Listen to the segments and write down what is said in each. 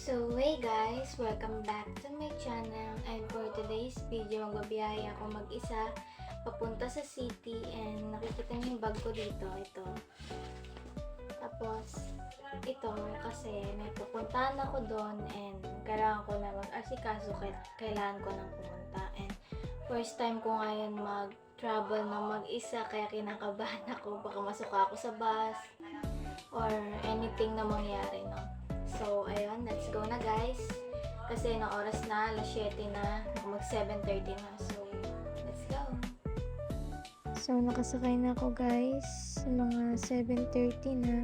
So hey guys, welcome back to my channel, and for today's video magbabiyaya ako mag-isa papunta sa city. And nakikita niyo yung bag ko dito, ito. Tapos ito kasi may pupuntahan ako doon and kailangan ko na mag-asikaso, kailangan ko nang pumunta. And first time ko ngayon mag-travel na mag-isa, kaya kinakabahan ako, baka masuka ako sa bus or anything na mangyari, no? So, ayun, let's go na guys. Kasi na oras na, alas 7 na, mag 7:30 na. So, let's go. So, nakasakay na ako guys, sa mga 7:30 na.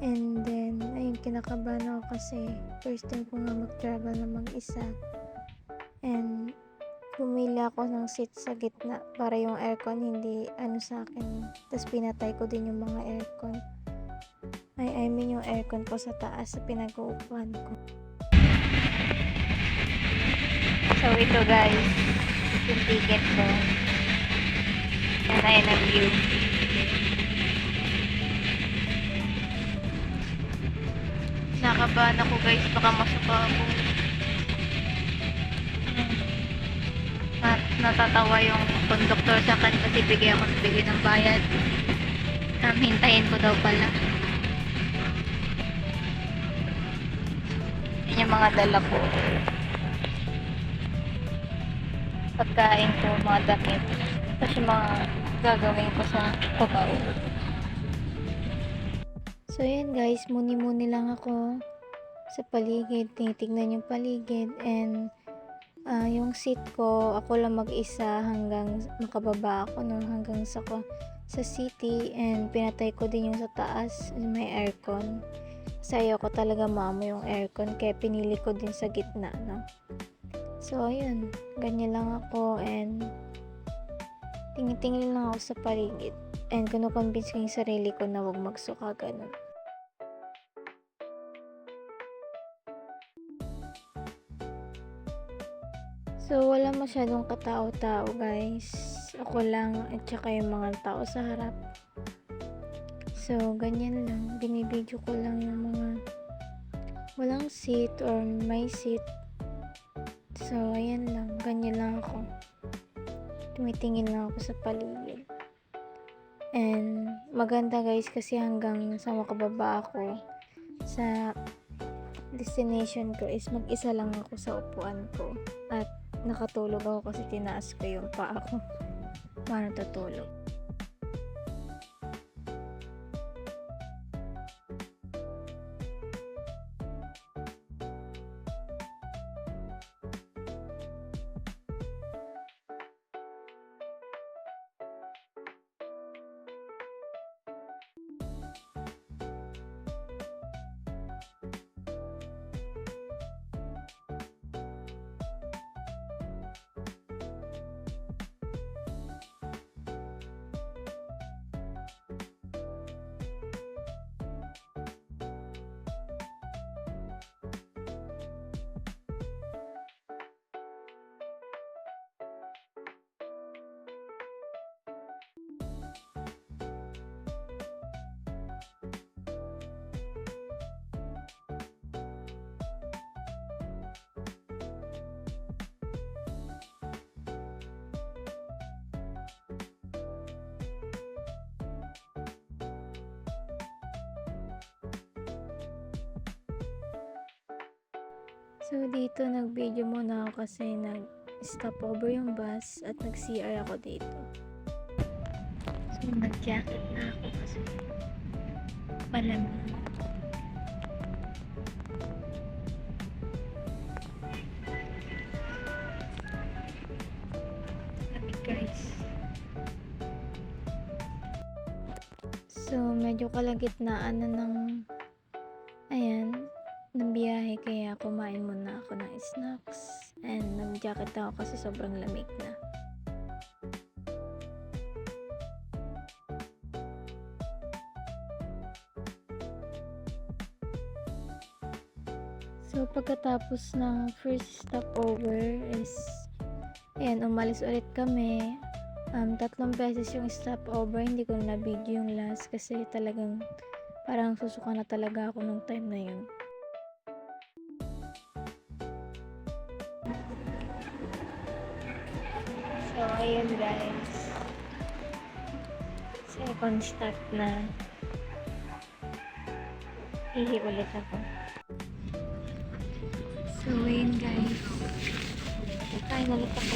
And then, ayun, kinakabahan ako kasi first time ko nga mag-travel na mag-isa. And, pumili ako ng seat sa gitna para yung aircon hindi sa akin. Tapos pinatay ko din yung mga aircon. I mean yung aircon ko sa taas sa pinag-uupuan ko. So ito guys, yung ticket ko. And ayan ang view. Nakabahan ako guys, baka masuka ako. Natatawa yung conductor sa akin kasi bigay ng bayad. Hintayin ko daw pala. Yung mga dala ko, pagkain ko, mga damit, tapos yung mga gagawin ko sa pabaw. So yun guys, muni-muni lang ako sa paligid, tinitignan yung paligid, and yung seat ko, ako lang mag-isa hanggang makababa ako, no, hanggang sa city. And pinatay ko din yung sa taas, may aircon. Kasi ayoko talaga maamo yung aircon, kaya pinili ko din sa gitna, no? So, ayun. Ganyan lang ako, and tingin-tingin lang ako sa paligid. And kinukonvince ko yung sarili ko na huwag magsuka, ganun. So, wala masyadong katao-tao, guys. Ako lang, at saka yung mga tao sa harap. So, ganyan lang. Binibidyo ko lang yung mga walang seat or may seat. So, ayan lang. Ganyan lang ako. Tumitingin lang ako sa paligid. And, maganda guys kasi hanggang sa makababa ako sa destination ko is mag-isa lang ako sa upuan ko. At nakatulog ako kasi tinaas ko yung paa ko. Paano tutulog? So, dito nag-video muna ako kasi nag-stop over yung bus at nag-CR ako dito. So, nag-jacket na ako kasi malamig. Lamig guys. So, medyo kalagitnaan na ng ng biyahe, kaya kumain muna ako ng snacks and nag-jacket ako kasi sobrang lamig na. So pagkatapos ng first stopover is umalis ulit kami. 3 beses yung stopover, hindi ko na video yung last kasi talagang parang susuka na talaga ako nung time na yun. So, ayun guys. Second stop na. Hihi ulit ako. So, ayun guys. Kain ulit ako.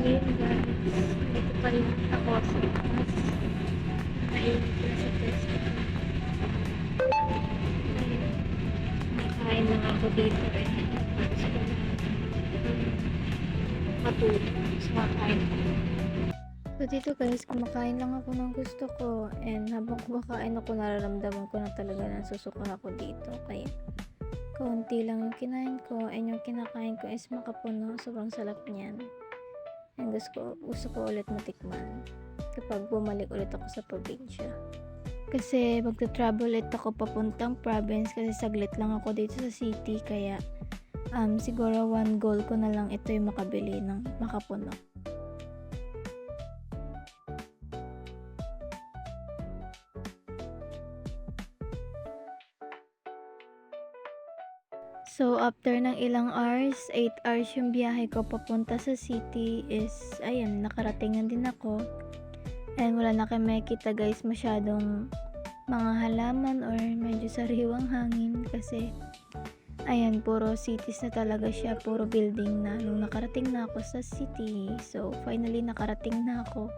Ayun guys. Ito pa rin ako sa taas. Ayun ko sa test. Kain lang ako dito eh. Matulog sa kain. So dito guys, kumakain lang ako ng gusto ko, and habang kumakain ako nararamdaman ko na talaga na susuka ako dito, kaya kaunti lang yung kinain ko, and yung kinakain ko is makapuno. Sobrang sarap niyan, and gusto ko ulit matikman kapag bumalik ulit ako sa probinsya, kasi magta-travel ulit ako papuntang province, kasi saglit lang ako dito sa city, kaya siguro one goal ko na lang ito yung makabili ng makapuno. So, after ng ilang hours, 8 hours yung biyahe ko papunta sa city is, ayan, nakarating na din ako. And wala na kayo makikita guys, masyadong mga halaman or medyo sariwang hangin, kasi, ayan, puro cities na talaga siya, puro building na. Nung nakarating na ako sa city, so, finally nakarating na ako.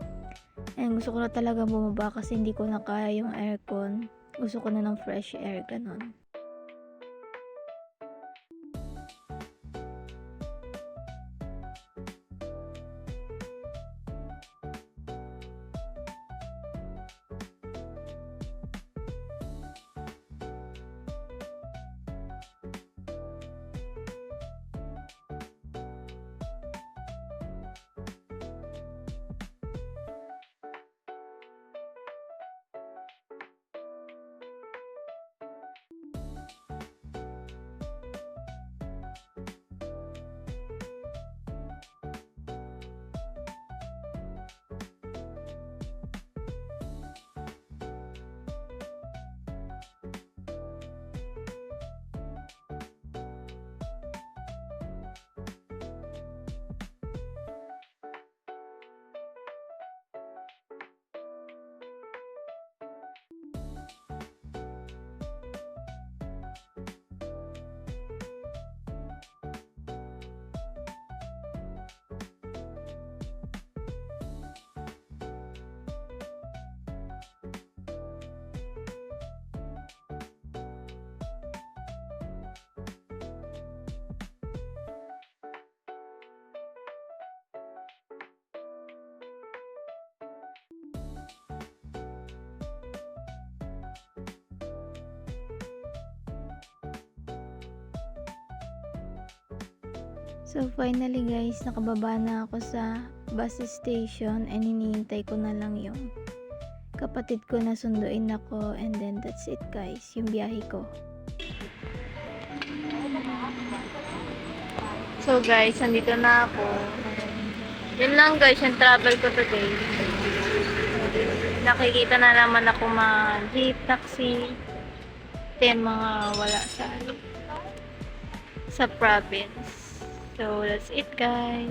And gusto ko na talaga bumaba kasi hindi ko na kaya yung aircon. Gusto ko na ng fresh air, ganon. So finally guys, nakababa na ako sa bus station, and hinihintay ko na lang yung kapatid ko na sunduin ako, and then that's it guys, yung biyahe ko. So guys, andito na ako. Yun lang guys, yung travel ko today. Nakikita na naman ako jeep, taxi. Ito yung mga wala sa province. So that's it guys.